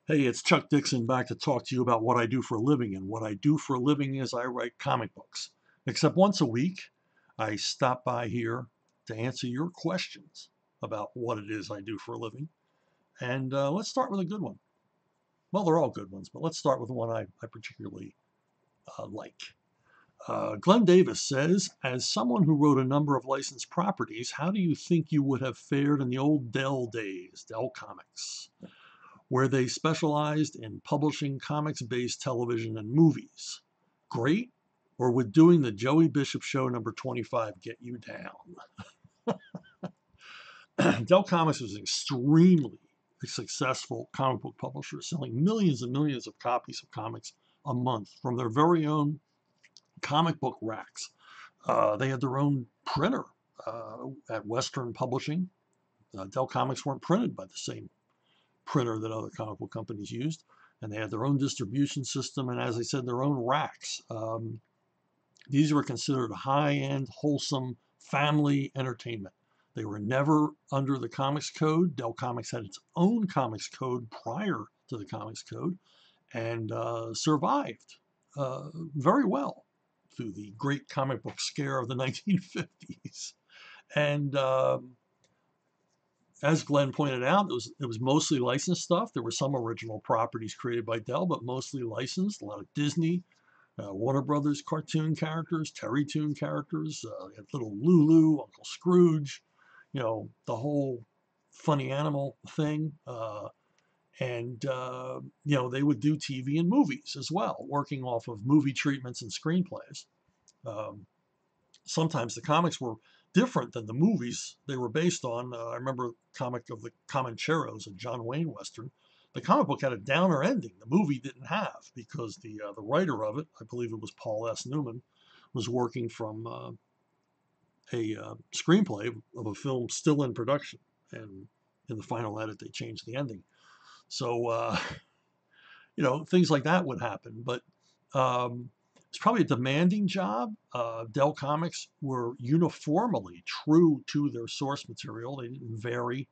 Hey, it's Chuck Dixon back to talk to you about what I do for a living. And what I do for a living is I write comic books. Except once a week, I stop by here to answer your questions about what it is I do for a living. And let's start with a good one. Well, they're all good ones, but let's start with one I particularly like. Glenn Davis says, as someone who wrote a number of licensed properties, how do you think you would have fared in the old Dell days, Dell Comics, where they specialized in publishing comics-based television and movies? Great? Or would doing the Joey Bishop Show number 25 get you down? Dell Comics was an extremely successful comic book publisher, selling millions and millions of copies of comics a month from their very own comic book racks. They had their own printer at Western Publishing. Dell Comics weren't printed by the same printer that other comic book companies used, and they had their own distribution system, and as I said, their own racks. These were considered high-end, wholesome family entertainment. They were never under the Comics Code. Dell Comics had its own Comics Code prior to the Comics Code, and survived very well through the great comic book scare of the 1950s. And as Glenn pointed out, it was mostly licensed stuff. There were some original properties created by Dell, but mostly licensed. A lot of Disney, Warner Brothers cartoon characters, Terry Toon characters, little Lulu, Uncle Scrooge, the whole funny animal thing. And they would do TV and movies as well, working off of movie treatments and screenplays. Um, Sometimes the comics were different than the movies they were based on. I remember a comic of the Comancheros, a John Wayne Western. The comic book had a downer ending. The movie didn't have, because the writer of it, I believe it was Paul S. Newman, was working from a screenplay of a film still in production. And in the final edit, they changed the ending. So, things like that would happen. But it's probably a demanding job. Dell Comics were uniformly true to their source material. They didn't vary.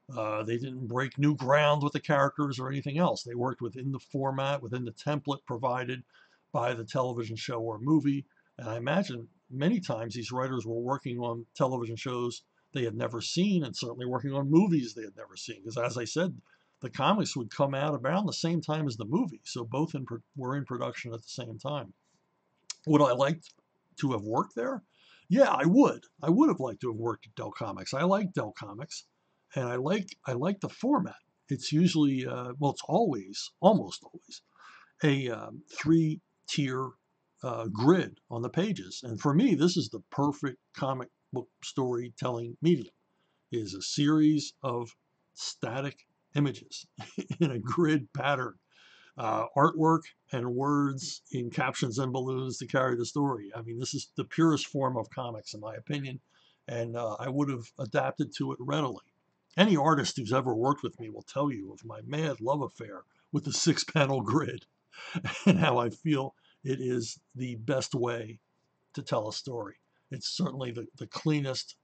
They didn't break new ground with the characters or anything else. They worked within the format, within the template provided by the television show or movie. And I imagine many times these writers were working on television shows they had never seen, and certainly working on movies they had never seen. Because as I said, the comics would come out around the same time as the movie. So both were in production at the same time. Would I like to have worked there? Yeah, I would. I would have liked to have worked at Dell Comics. I like Dell Comics, and I like the format. It's usually it's always, almost always, a three-tier grid on the pages. And for me, this is the perfect comic book storytelling medium. It is a series of static images in a grid pattern, artwork and words in captions and balloons to carry the story. I mean, this is the purest form of comics, in my opinion, and I would have adapted to it readily. Any artist who's ever worked with me will tell you of my mad love affair with the six-panel grid and how I feel it is the best way to tell a story. It's certainly the cleanest,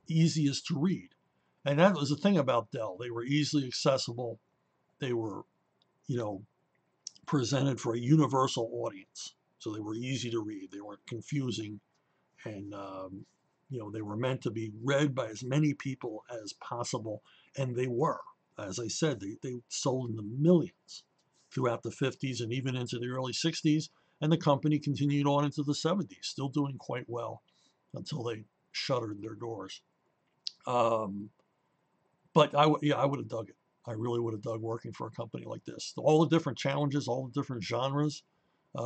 easiest to read. And that was the thing about Dell. They were easily accessible. They were, you know, presented for a universal audience. So they were easy to read. They weren't confusing. And, they were meant to be read by as many people as possible. And they were. As I said, they sold in the millions throughout the 50s and even into the early 60s. And the company continued on into the 70s, still doing quite well until they shuttered their doors. But I would have dug it. I really would have dug working for a company like this. All the different challenges, all the different genres.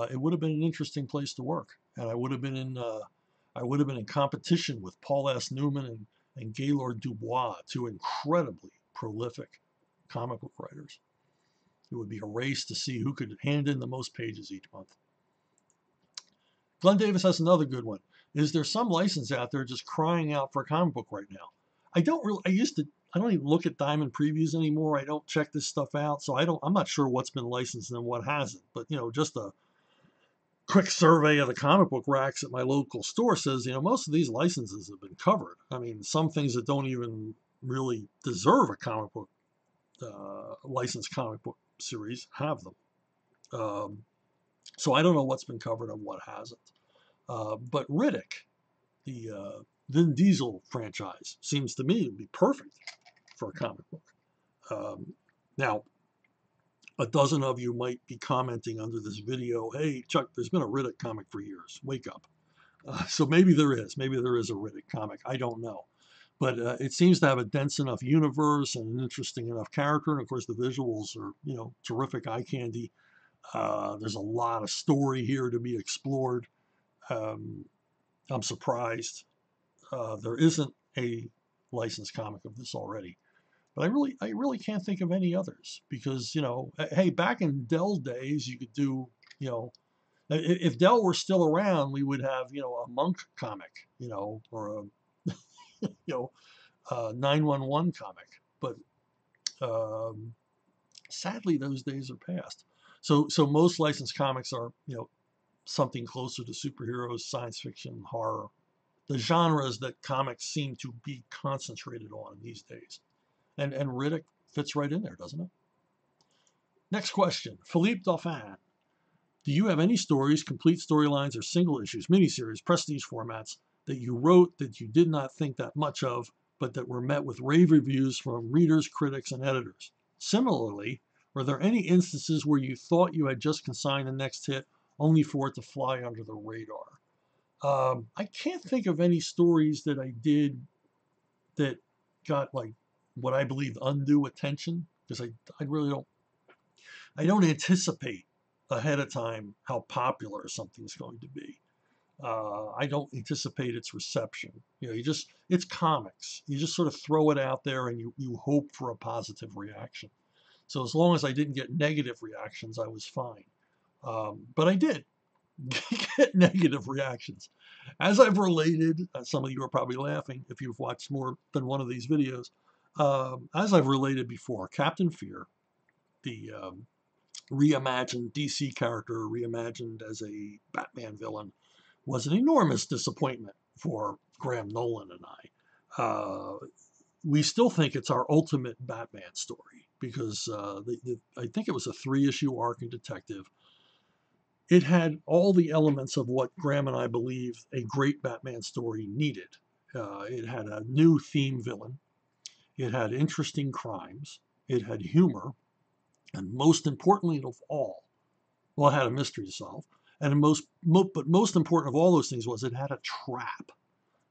It would have been an interesting place to work, and I would have been in competition with Paul S. Newman and Gaylord Dubois, two incredibly prolific comic book writers. It would be a race to see who could hand in the most pages each month. Glenn Davis has another good one. Is there some license out there just crying out for a comic book right now? I don't even look at Diamond previews anymore. I don't check this stuff out. So I'm not sure what's been licensed and what hasn't. But, just a quick survey of the comic book racks at my local store says, most of these licenses have been covered. I mean, some things that don't even really deserve a comic book, licensed comic book series have them. So I don't know what's been covered and what hasn't. But Riddick, the Vin Diesel franchise, seems to me to be perfect for a comic book. Now, a dozen of you might be commenting under this video, hey, Chuck, there's been a Riddick comic for years. Wake up. So maybe there is. Maybe there is a Riddick comic. I don't know. But it seems to have a dense enough universe and an interesting enough character. And of course, the visuals are, terrific eye candy. There's a lot of story here to be explored. I'm surprised there isn't a licensed comic of this already. But I really can't think of any others because, hey, back in Dell's days, you could do, if Dell were still around, we would have, a Monk comic, or a, 911 comic. But sadly, those days are past. So most licensed comics are, something closer to superheroes, science fiction, horror, the genres that comics seem to be concentrated on these days. And Riddick fits right in there, doesn't it? Next question, Philippe Dauphin. Do you have any stories, complete storylines, or single issues, miniseries, prestige formats that you wrote that you did not think that much of, but that were met with rave reviews from readers, critics, and editors? Similarly, were there any instances where you thought you had just consigned the next hit only for it to fly under the radar? I can't think of any stories that I did that got like what I believe undue attention because I really I don't anticipate ahead of time how popular something's going to be. I don't anticipate its reception. It's comics. You just sort of throw it out there and you hope for a positive reaction. So as long as I didn't get negative reactions, I was fine. But I did get negative reactions. As I've related, some of you are probably laughing if you've watched more than one of these videos. As I've related before, Captain Fear, the reimagined DC character, reimagined as a Batman villain, was an enormous disappointment for Graham Nolan and I. We still think it's our ultimate Batman story because I think it was a 3-issue arc in Detective. It had all the elements of what Graham and I believe a great Batman story needed. It had a new theme villain. It had interesting crimes. It had humor. And most importantly of all, well, it had a mystery to solve. And but most important of all those things was it had a trap.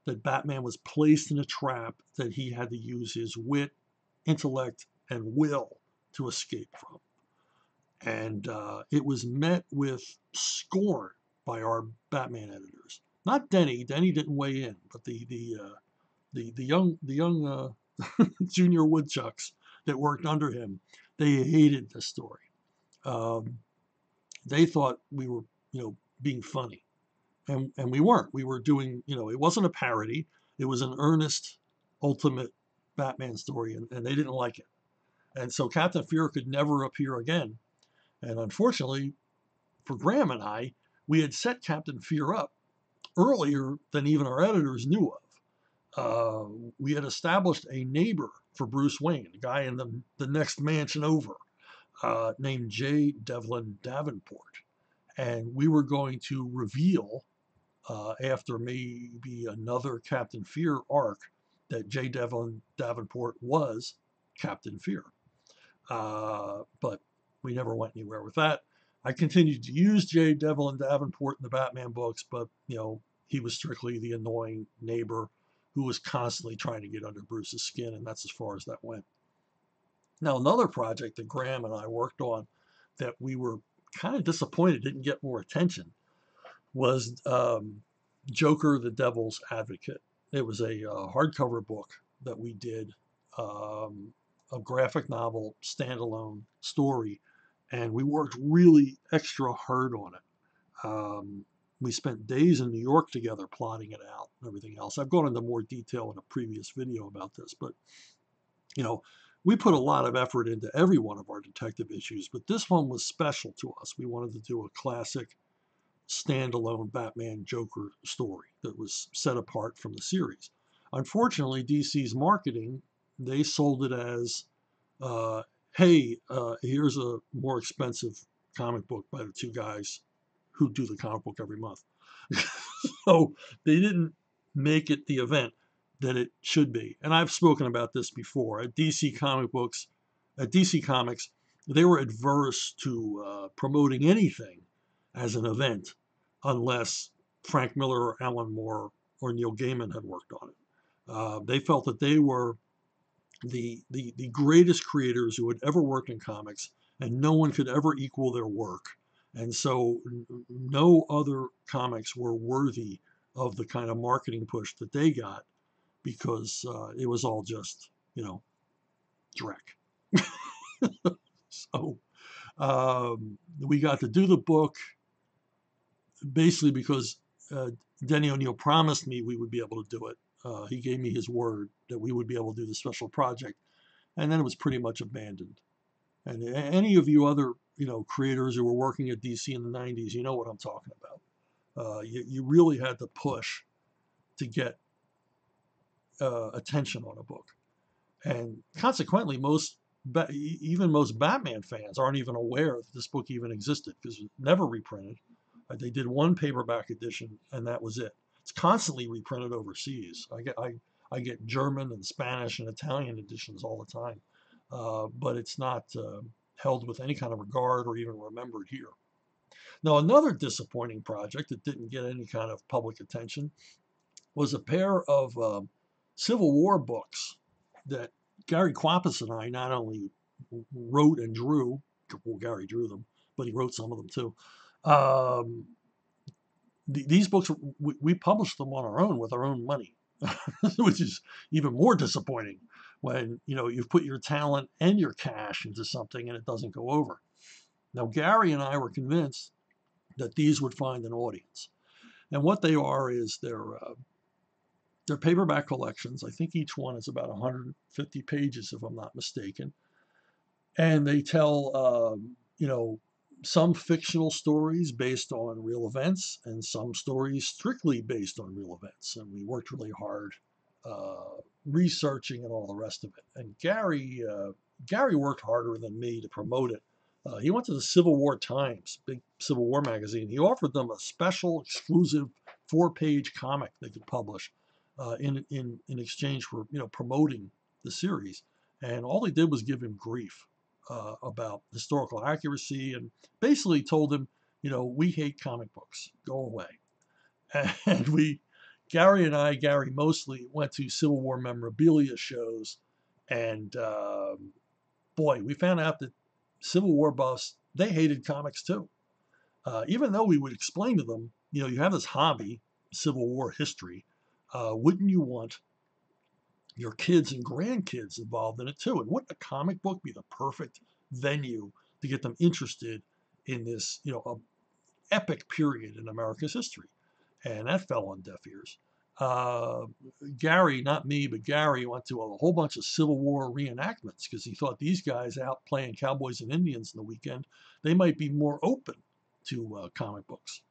That Batman was placed in a trap that he had to use his wit, intellect, and will to escape from. And it was met with scorn by our Batman editors. Not Denny. Denny didn't weigh in, but the young junior woodchucks that worked under him, they hated the story. They thought we were, being funny, and we weren't. We were doing, it wasn't a parody. It was an earnest, ultimate Batman story, and they didn't like it. And so Captain Fear could never appear again. And unfortunately, for Graham and I, we had set Captain Fear up earlier than even our editors knew of. We had established a neighbor for Bruce Wayne, a guy in the next mansion over, named J. Devlin Davenport. And we were going to reveal, after maybe another Captain Fear arc, that J. Devlin Davenport was Captain Fear. But we never went anywhere with that. I continued to use J. Devlin Davenport in the Batman books, but, he was strictly the annoying neighbor who was constantly trying to get under Bruce's skin, and that's as far as that went. Now, another project that Graham and I worked on that we were kind of disappointed didn't get more attention was Joker, the Devil's Advocate. It was a hardcover book that we did, a graphic novel, standalone story, and we worked really extra hard on it. We spent days in New York together plotting it out and everything else. I've gone into more detail in a previous video about this, but, we put a lot of effort into every one of our detective issues, but this one was special to us. We wanted to do a classic standalone Batman Joker story that was set apart from the series. Unfortunately, DC's marketing, they sold it as hey, here's a more expensive comic book by the two guys who do the comic book every month. So they didn't make it the event that it should be. And I've spoken about this before. At DC Comics, they were adverse to promoting anything as an event unless Frank Miller or Alan Moore or Neil Gaiman had worked on it. They felt that they were the greatest creators who had ever worked in comics, and no one could ever equal their work. And so no other comics were worthy of the kind of marketing push that they got because it was all just, dreck. So we got to do the book basically because Denny O'Neil promised me we would be able to do it. He gave me his word that we would be able to do the special project, and then it was pretty much abandoned. And any of you other, creators who were working at DC in the 90s, you know what I'm talking about. You really had to push to get attention on a book. And consequently, even most Batman fans aren't even aware that this book even existed because it was never reprinted. They did one paperback edition, and that was it. It's constantly reprinted overseas. I get German and Spanish and Italian editions all the time, but it's not held with any kind of regard or even remembered here. Now, another disappointing project that didn't get any kind of public attention was a pair of Civil War books that Gary Kwapis and I not only wrote and drew, well, Gary drew them, but he wrote some of them too. These books, we published them on our own with our own money, which is even more disappointing when, you've put your talent and your cash into something and it doesn't go over. Now, Gary and I were convinced that these would find an audience. And what they are is they're paperback collections. I think each one is about 150 pages, if I'm not mistaken. And they tell, some fictional stories based on real events and some stories strictly based on real events. And we worked really hard researching and all the rest of it. And Gary worked harder than me to promote it. He went to the Civil War Times, big Civil War magazine. He offered them a special exclusive 4-page comic they could publish in exchange for promoting the series. And all they did was give him grief about historical accuracy and basically told him, we hate comic books, go away. And Gary mostly went to Civil War memorabilia shows, and boy, we found out that Civil War buffs, they hated comics too. Even though we would explain to them, you have this hobby, Civil War history, wouldn't you want your kids and grandkids involved in it too? And wouldn't a comic book be the perfect venue to get them interested in this, epic period in America's history? And that fell on deaf ears. Gary, not me, but Gary went to a whole bunch of Civil War reenactments because he thought these guys out playing cowboys and Indians in the weekend, they might be more open to comic books.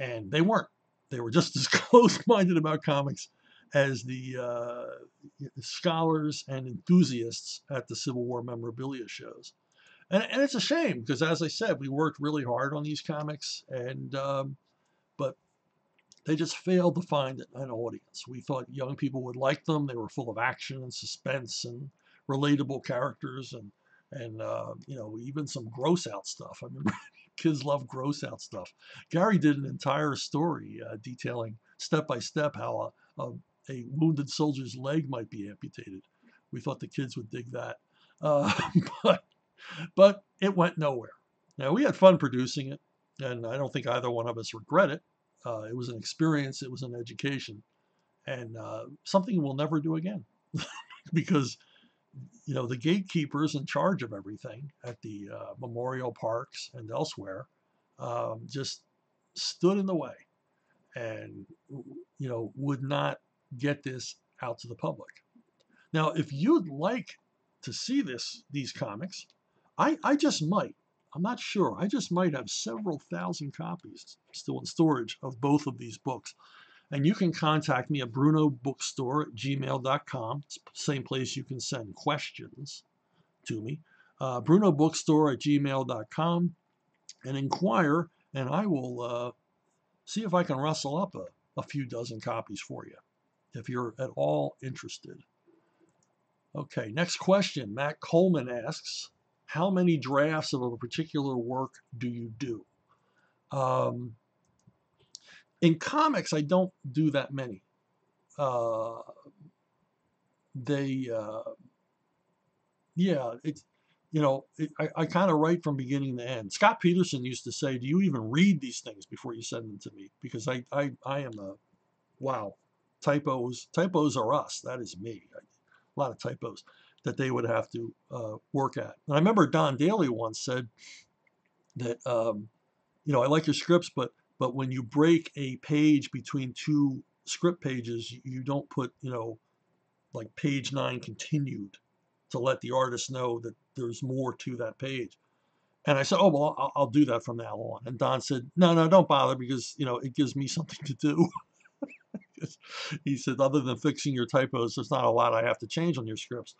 And they weren't. They were just as close-minded about comics as the scholars and enthusiasts at the Civil War memorabilia shows. And it's a shame because, as I said, we worked really hard on these comics, but they just failed to find an audience. We thought young people would like them. They were full of action and suspense and relatable characters and even some gross out stuff. I mean, kids love gross out stuff. Gary did an entire story detailing step by step how a wounded soldier's leg might be amputated. We thought the kids would dig that, but it went nowhere. Now, we had fun producing it, and I don't think either one of us regret it. It was an experience. It was an education, and something we'll never do again because, the gatekeepers in charge of everything at the memorial parks and elsewhere just stood in the way and, would not get this out to the public. Now, if you'd like to see these comics, I just might. I'm not sure. I just might have several thousand copies still in storage of both of these books. And you can contact me at brunobookstore@gmail.com. It's the same place you can send questions to me. brunobookstore@gmail.com, and inquire, and I will see if I can rustle up a few dozen copies for you if you're at all interested. Okay, next question. Matt Coleman asks, how many drafts of a particular work do you do? Um, in comics, I don't do that many. Uh, they, yeah, it's, I kind of write from beginning to end. Scott Peterson used to say, do you even read these things before you send them to me? Because I am wow, typos are us. That is me. A lot of typos that they would have to work at. And I remember Don Daly once said that, I like your scripts, but when you break a page between two script pages, you don't put, like page 9 continued to let the artist know that there's more to that page. And I said, oh, well, I'll do that from now on. And Don said, no, don't bother, because, it gives me something to do. He said, other than fixing your typos, there's not a lot I have to change on your scripts.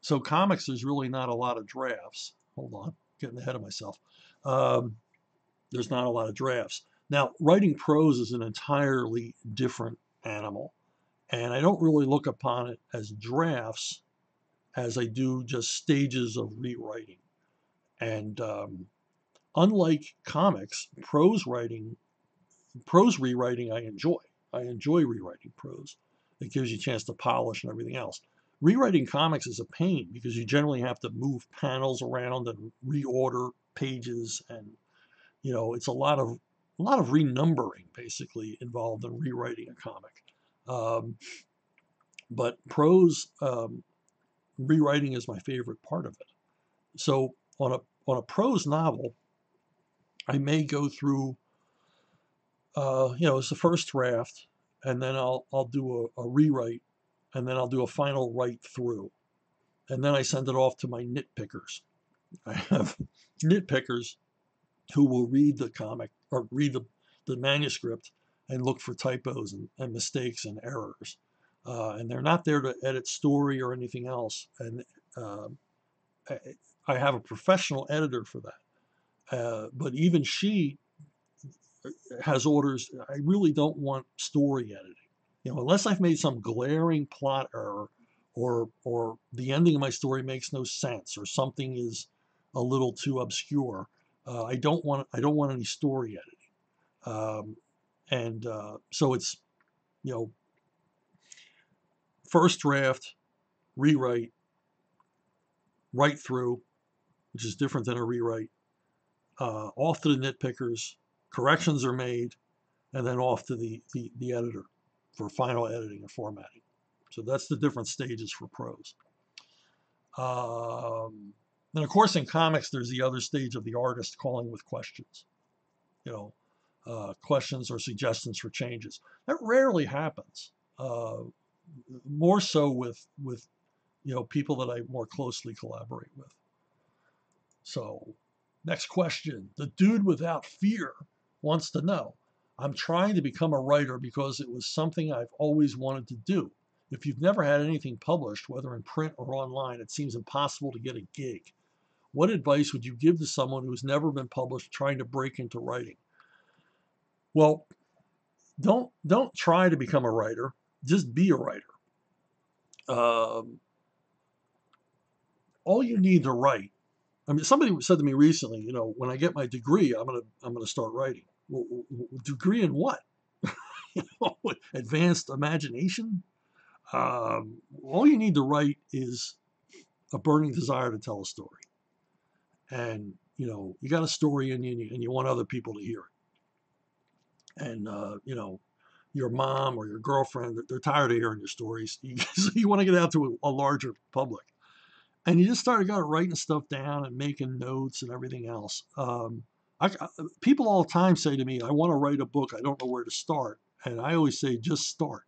So comics, there's really not a lot of drafts. Hold on, getting ahead of myself. There's not a lot of drafts. Now, writing prose is an entirely different animal. And I don't really look upon it as drafts as I do just stages of rewriting. And unlike comics, prose rewriting, I enjoy. I enjoy rewriting prose. It gives you a chance to polish and everything else. Rewriting comics is a pain because you generally have to move panels around and reorder pages, and it's a lot of renumbering basically involved in rewriting a comic. But prose rewriting is my favorite part of it. So on a prose novel, I may go through, it's the first draft, and then I'll do a rewrite, and then I'll do a final write through, and then I send it off to my nitpickers. I have nitpickers who will read the comic or read the manuscript and look for typos and mistakes and errors. And they're not there to edit story or anything else. And I have a professional editor for that. But even she has orders. I really don't want story editing. Unless I've made some glaring plot error, or the ending of my story makes no sense, or something is a little too obscure. I don't want any story editing. So it's, first draft, rewrite, write through, which is different than a rewrite, off to the nitpickers, corrections are made, and then off to the editor for final editing and formatting. So that's the different stages for prose. And of course, in comics, there's the other stage of the artist calling with questions, questions or suggestions for changes. That rarely happens. More so with people that I more closely collaborate with. So, next question. The dude without fear wants to know, I'm trying to become a writer because it was something I've always wanted to do. If you've never had anything published, whether in print or online, it seems impossible to get a gig. What advice would you give to someone who's never been published trying to break into writing? Well, don't try to become a writer. Just be a writer. All you need to write. I mean, somebody said to me recently, when I get my degree, I'm gonna start writing. Well, degree in what? Advanced imagination. All you need to write is a burning desire to tell a story, and you got a story in you, and you want other people to hear it. And your mom or your girlfriend, they're tired of hearing your stories, so you want to get out to a larger public. And you just started writing stuff down and making notes and everything else. People all the time say to me, I want to write a book. I don't know where to start. And I always say, just start.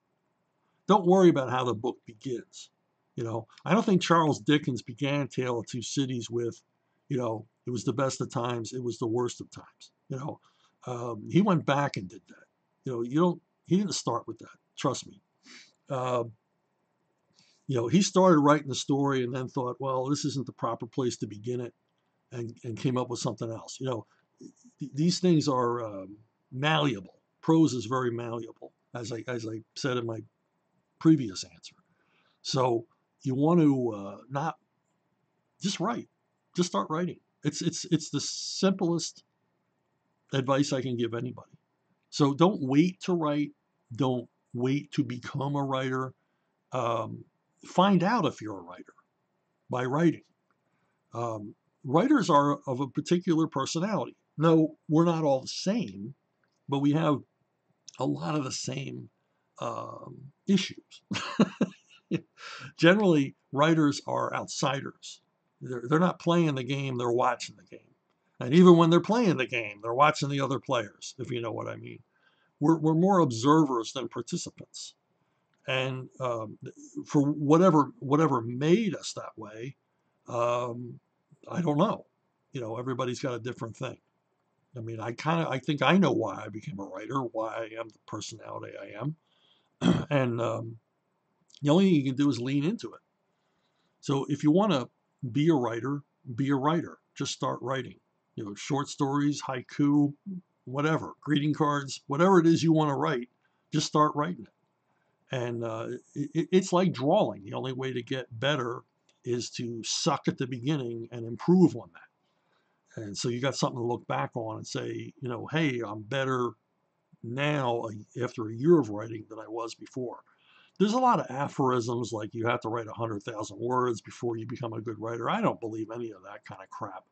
Don't worry about how the book begins. I don't think Charles Dickens began Tale of Two Cities with, it was the best of times, it was the worst of times. He went back and did that. He didn't start with that. Trust me. he started writing the story and then thought, well, this isn't the proper place to begin it, and came up with something else. These things are malleable. Prose is very malleable, as I said in my previous answer. So you want to not just write, just start writing. It's the simplest advice I can give anybody. So don't wait to write. Don't wait to become a writer. Um, find out if you're a writer by writing. Um, Writers are of a particular personality. No, we're not all the same, but we have a lot of the same issues. Generally, writers are outsiders. They're not playing the game, they're watching the game. And even when they're playing the game, they're watching the other players, if you know what I mean. We're more observers than participants. And for whatever made us that way, um, I don't know. Everybody's got a different thing. I mean, I think I know why I became a writer, why I am the personality I am, and the only thing you can do is lean into it. So if you want to be a writer, be a writer. Just start writing. Short stories, haiku, whatever, greeting cards, whatever it is you want to write, just start writing it. And it's like drawing. The only way to get better is to suck at the beginning and improve on that. And so you got something to look back on and say, hey, I'm better now after a year of writing than I was before. There's a lot of aphorisms like you have to write 100,000 words before you become a good writer. I don't believe any of that kind of crap.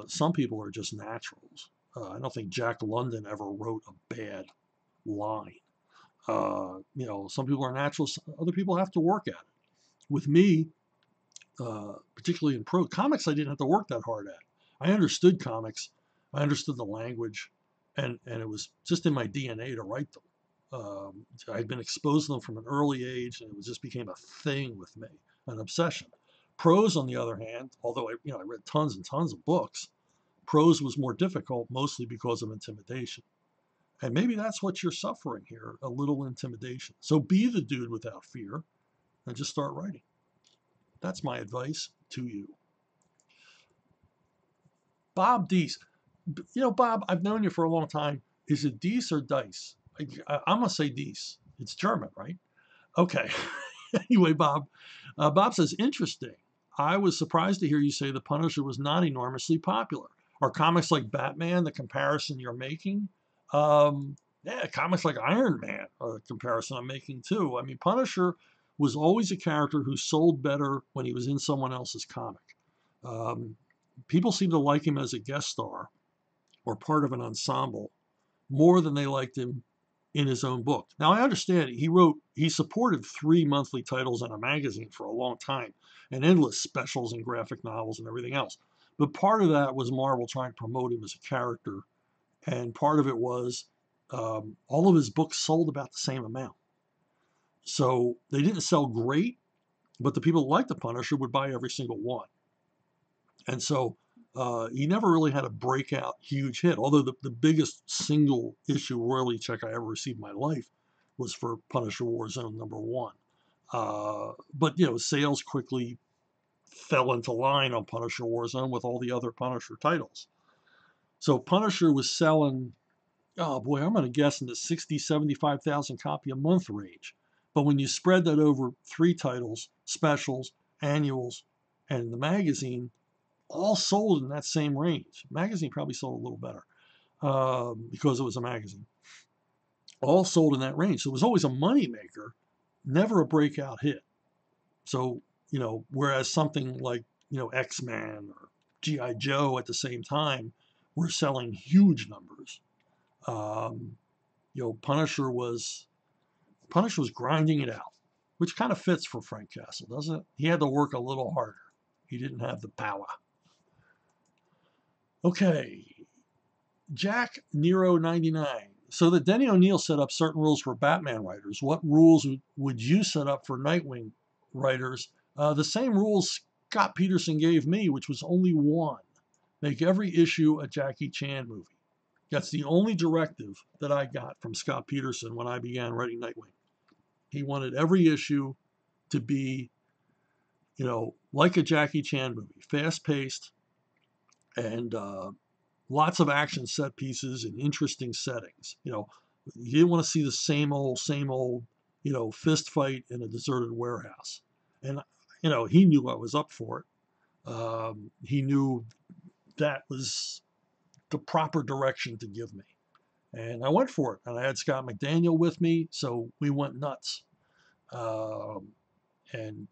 Some people are just naturals. I don't think Jack London ever wrote a bad line. Some people are naturals, other people have to work at it. With me, particularly in prose comics, I didn't have to work that hard at. I understood comics, I understood the language, and it was just in my DNA to write them. I'd been exposed to them from an early age, and it just became a thing with me, an obsession. Prose, on the other hand, although I read tons and tons of books, prose was more difficult, mostly because of intimidation. And maybe that's what you're suffering here, a little intimidation. So be the dude without fear and just start writing. That's my advice to you. Bob Deese. Bob, I've known you for a long time. Is it Deese or Dice? I'm going to say Deese. It's German, right? Okay. Anyway, Bob. Bob says, interesting. I was surprised to hear you say The Punisher was not enormously popular. Are comics like Batman the comparison you're making? Yeah, comics like Iron Man are the comparison I'm making too. I mean, Punisher was always a character who sold better when he was in someone else's comic. Um, People seem to like him as a guest star or part of an ensemble more than they liked him in his own book. Now, I understand he supported 3 monthly titles in a magazine for a long time and endless specials and graphic novels and everything else. But part of that was Marvel trying to promote him as a character. And part of it was all of his books sold about the same amount. So they didn't sell great, but the people who liked the Punisher would buy every single one. And so he never really had a breakout huge hit, although the biggest single issue royalty check I ever received in my life was for Punisher Warzone #1. But sales quickly fell into line on Punisher Warzone with all the other Punisher titles. So Punisher was selling, oh boy, I'm going to guess in the 60, 75,000 copy a month range. But when you spread that over 3 titles, specials, annuals, and the magazine, all sold in that same range. Magazine probably sold a little better because it was a magazine. All sold in that range. So it was always a moneymaker, never a breakout hit. So, whereas something like, X-Men or G.I. Joe at the same time were selling huge numbers. Punisher was grinding it out, which kind of fits for Frank Castle, doesn't it? He had to work a little harder. He didn't have the power. Okay, Jack Nero 99. So that Denny O'Neil set up certain rules for Batman writers. What rules would you set up for Nightwing writers? The same rules Scott Peterson gave me, which was only one. Make every issue a Jackie Chan movie. That's the only directive that I got from Scott Peterson when I began writing Nightwing. He wanted every issue to be, like a Jackie Chan movie, fast paced and lots of action set pieces and interesting settings. You didn't want to see the same old, fist fight in a deserted warehouse. And, he knew I was up for it. He knew that was the proper direction to give me. And I went for it. And I had Scott McDaniel with me, so we went nuts. And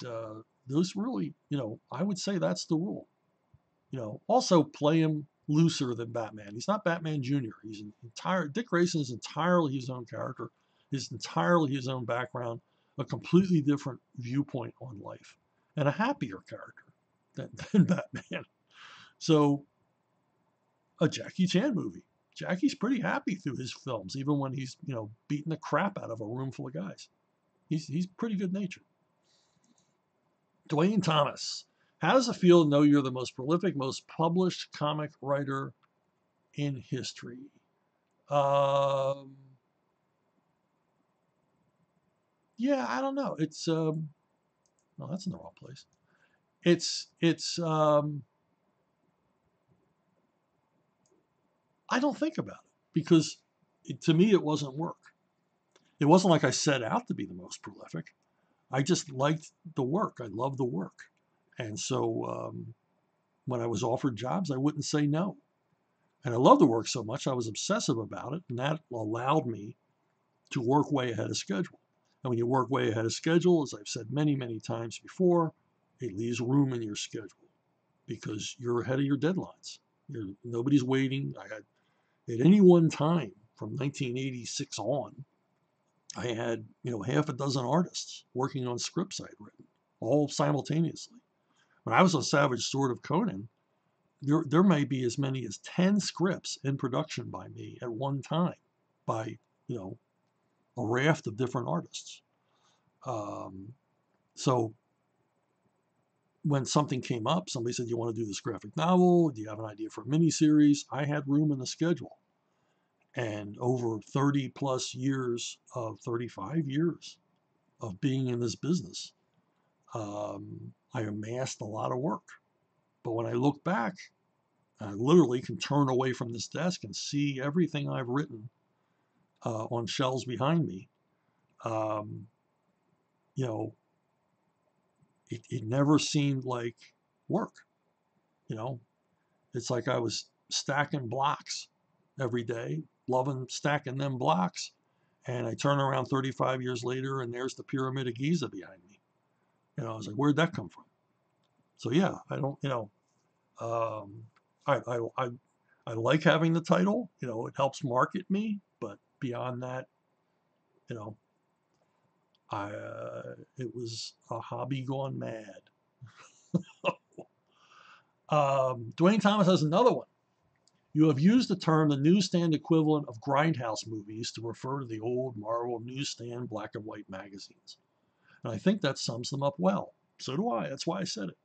those really, I would say that's the rule. Also play him looser than Batman. He's not Batman Jr. Dick Grayson is entirely his own character, is entirely his own background, a completely different viewpoint on life, and a happier character than Batman. So a Jackie Chan movie. Jackie's pretty happy through his films, even when he's, beating the crap out of a room full of guys. He's pretty good natured. Dwayne Thomas. How does it feel to know you're the most prolific, most published comic writer in history? Yeah, I don't know. It's no, that's in the wrong place. It's I don't think about it because to me it wasn't work. It wasn't like I set out to be the most prolific. I just liked the work. I loved the work. And so when I was offered jobs, I wouldn't say no. And I loved the work so much, I was obsessive about it. And that allowed me to work way ahead of schedule. And when you work way ahead of schedule, as I've said many, many times before, it leaves room in your schedule because you're ahead of your deadlines. Nobody's waiting. I had, at any one time from 1986 on, I had, half a dozen artists working on scripts I'd written, all simultaneously. When I was on Savage Sword of Conan, there may be as many as 10 scripts in production by me at one time by, a raft of different artists. So when something came up, somebody said, you want to do this graphic novel? Do you have an idea for a miniseries? I had room in the schedule. And over 30 plus years 35 years of being in this business, I amassed a lot of work. But when I look back, I literally can turn away from this desk and see everything I've written on shelves behind me. It never seemed like work. It's like I was stacking blocks every day, loving stacking them blocks. And I turn around 35 years later and there's the Pyramid of Giza behind me. I was like, where'd that come from? So yeah, I don't, I like having the title, it helps market me, but beyond that, it was a hobby gone mad. Dwayne Thomas has another one. You have used the term the newsstand equivalent of grindhouse movies to refer to the old Marvel newsstand black and white magazines. And I think that sums them up well. So do I. That's why I said it.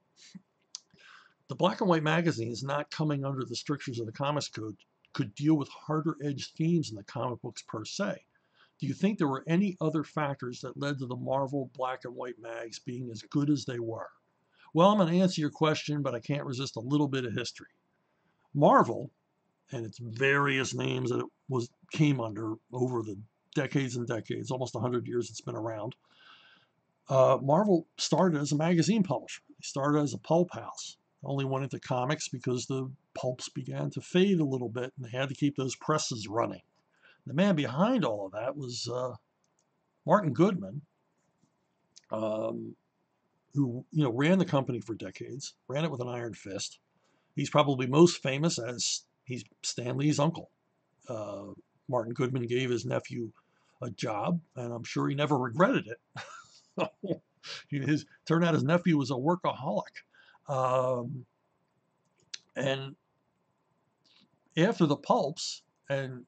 The black and white magazines, not coming under the strictures of the Comics Code, could deal with harder edged themes in the comic books per se. Do you think there were any other factors that led to the Marvel black and white mags being as good as they were? Well, I'm going to answer your question, but I can't resist a little bit of history. Marvel, and its various names that it came under over the decades and decades, almost 100 years it's been around, Marvel started as a magazine publisher. They started as a pulp house. Only went into comics because the pulps began to fade a little bit and they had to keep those presses running. The man behind all of that was Martin Goodman, who ran the company for decades, ran it with an iron fist. He's probably most famous as he's Stan Lee's uncle. Martin Goodman gave his nephew a job, and I'm sure he never regretted it. Turned out his nephew was a workaholic. And after the pulps, and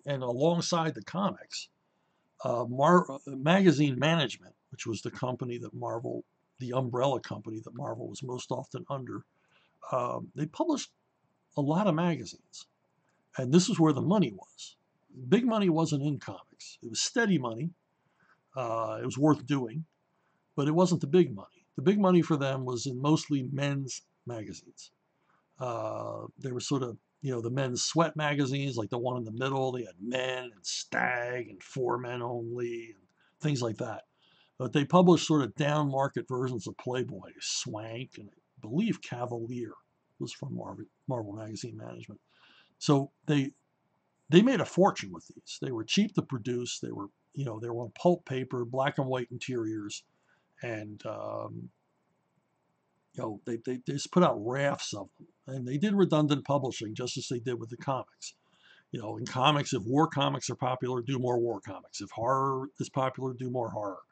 alongside the comics, Magazine Management, which was the company that Marvel, the umbrella company that Marvel was most often under, they published a lot of magazines. And this is where the money was. Big money wasn't in comics. It was steady money. It was worth doing. but it wasn't the big money. The big money for them was in mostly men's magazines. They were sort of, the men's sweat magazines, like the one in the middle. They had Men and Stag and For Men Only and things like that. But they published sort of down market versions of Playboy, Swank, and I believe Cavalier was from Marvel Magazine Management. So they made a fortune with these. They were cheap to produce. They were on pulp paper, black and white interiors, and they just put out rafts of them. And they did redundant publishing, just as they did with the comics. In comics, if war comics are popular, do more war comics. If horror is popular, do more horror.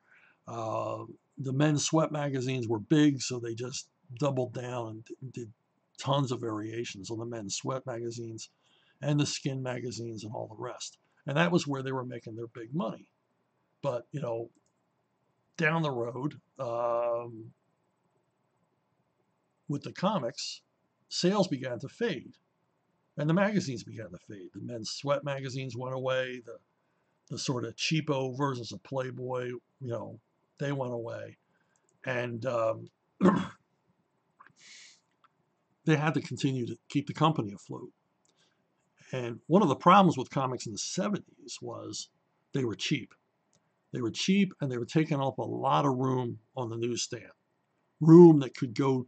The men's sweat magazines were big, so they just doubled down and did tons of variations on the men's sweat magazines and the skin magazines and all the rest. And that was where they were making their big money. But, down the road, with the comics, sales began to fade and the magazines began to fade. The men's sweat magazines went away. The sort of cheapo versions of Playboy, they went away. And they had to continue to keep the company afloat. And one of the problems with comics in the 70s was they were cheap. They were cheap and they were taking up a lot of room on the newsstand, room that could go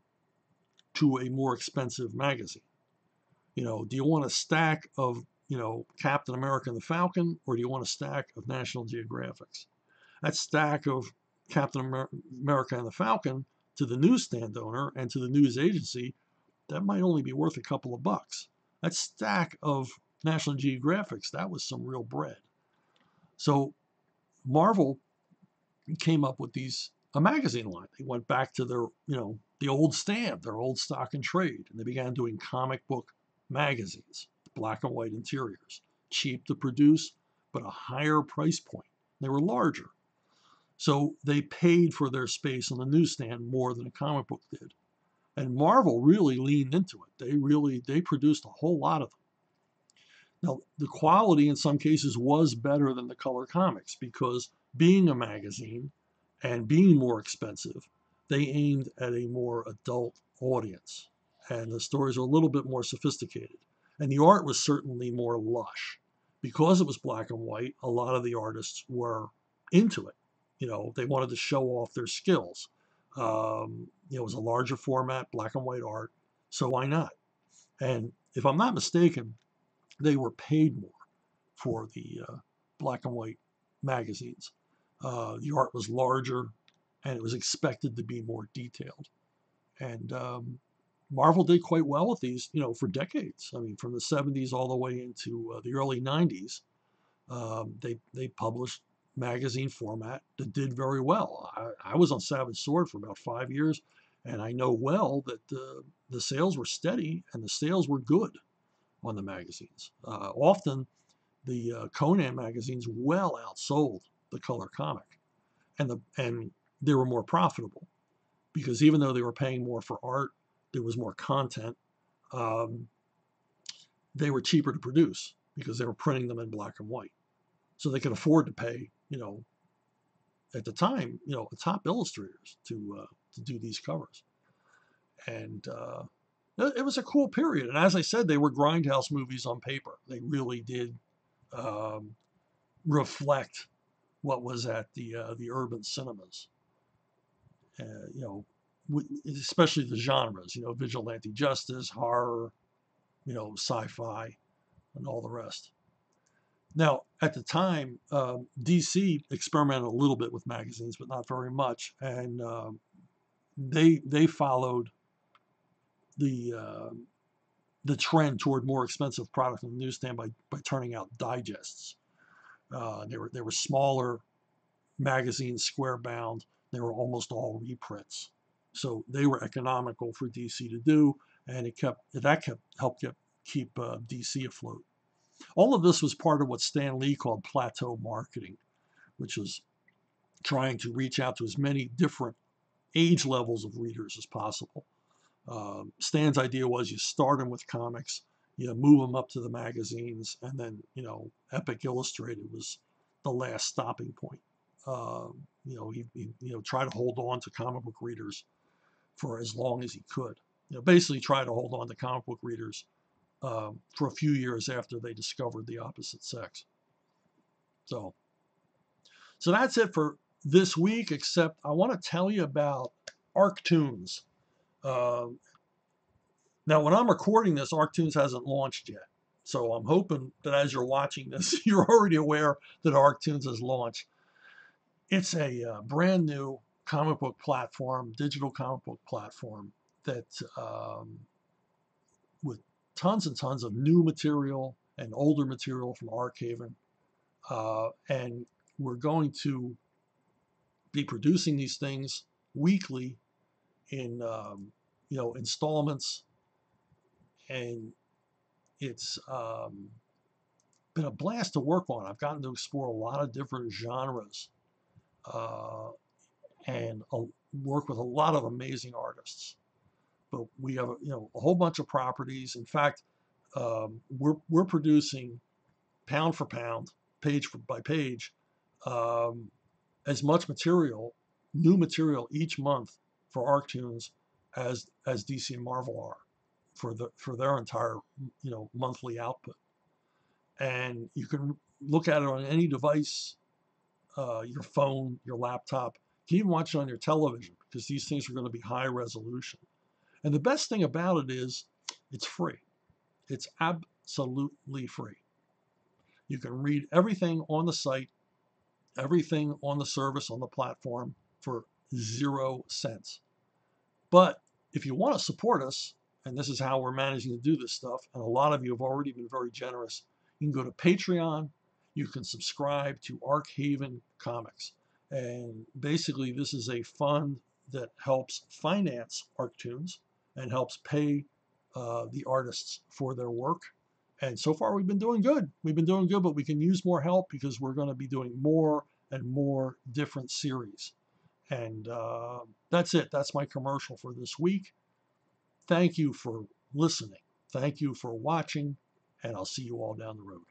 to a more expensive magazine. Do you want a stack of, Captain America and the Falcon, or do you want a stack of National Geographics? That stack of Captain America and the Falcon to the newsstand owner and to the news agency, that might only be worth a couple of bucks. That stack of National Geographics, that was some real bread. So Marvel came up with a magazine line. They went back to their, the old stand, their old stock and trade, and they began doing comic book magazines, black and white interiors, cheap to produce, but a higher price point. They were larger. So they paid for their space on the newsstand more than a comic book did. And Marvel really leaned into it. They produced a whole lot of them. Now, the quality in some cases was better than the color comics because being a magazine and being more expensive, they aimed at a more adult audience. And the stories are a little bit more sophisticated. And the art was certainly more lush. Because it was black and white, a lot of the artists were into it. They wanted to show off their skills. It was a larger format, black and white art, so why not? And if I'm not mistaken, they were paid more for the black and white magazines. The art was larger, and it was expected to be more detailed. And Marvel did quite well with these, for decades. I mean, from the 70s all the way into the early 90s, they published magazine format that did very well. I was on Savage Sword for about 5 years, and I know well that the sales were steady and the sales were good on the magazines. Often the Conan magazines well outsold the color comic, and they were more profitable because even though they were paying more for art, there was more content. They were cheaper to produce because they were printing them in black and white, so they could afford to pay, at the time, the top illustrators to do these covers. And it was a cool period. And as I said, they were grindhouse movies on paper. They really did reflect what was at the urban cinemas. Especially the genres, vigilante justice, horror, sci-fi, and all the rest. Now, at the time, DC experimented a little bit with magazines, but not very much, and they followed the trend toward more expensive product on the newsstand by turning out digests. They were smaller magazines, square bound. They were almost all reprints, so they were economical for DC to do, and it helped keep DC afloat. All of this was part of what Stan Lee called plateau marketing, which was trying to reach out to as many different age levels of readers as possible. Stan's idea was you start them with comics, you move them up to the magazines, and then, Epic Illustrated was the last stopping point. He tried to hold on to comic book readers for as long as he could. Basically try to hold on to comic book readers for a few years after they discovered the opposite sex. So that's it for this week, except I want to tell you about ArcToons. Uh, Now, when I'm recording this, ArcToons hasn't launched yet. So I'm hoping that as you're watching this, you're already aware that ArcToons has launched. It's a brand new comic book platform, digital comic book platform that with tons and tons of new material and older material from Archaven. And we're going to be producing these things weekly in installments, and it's been a blast to work on. I've gotten to explore a lot of different genres uh, and work with a lot of amazing artists. But we have a whole bunch of properties. In fact, we're producing pound for pound, by page, um, as much material, new material each month for ArcToons as DC and Marvel are for their entire monthly output. And you can look at it on any device, your phone, your laptop. You can even watch it on your television because these things are going to be high resolution. And the best thing about it is it's free. It's absolutely free. You can read everything on the site, everything on the service, on the platform for 0 cents. But if you want to support us, and this is how we're managing to do this stuff, and a lot of you have already been very generous, you can go to Patreon. You can subscribe to Archaven Comics. And basically, this is a fund that helps finance ArcToons and helps pay the artists for their work. And so far, we've been doing good. We've been doing good, but we can use more help because we're going to be doing more and more different series. And that's it. That's my commercial for this week. Thank you for listening. Thank you for watching, and I'll see you all down the road.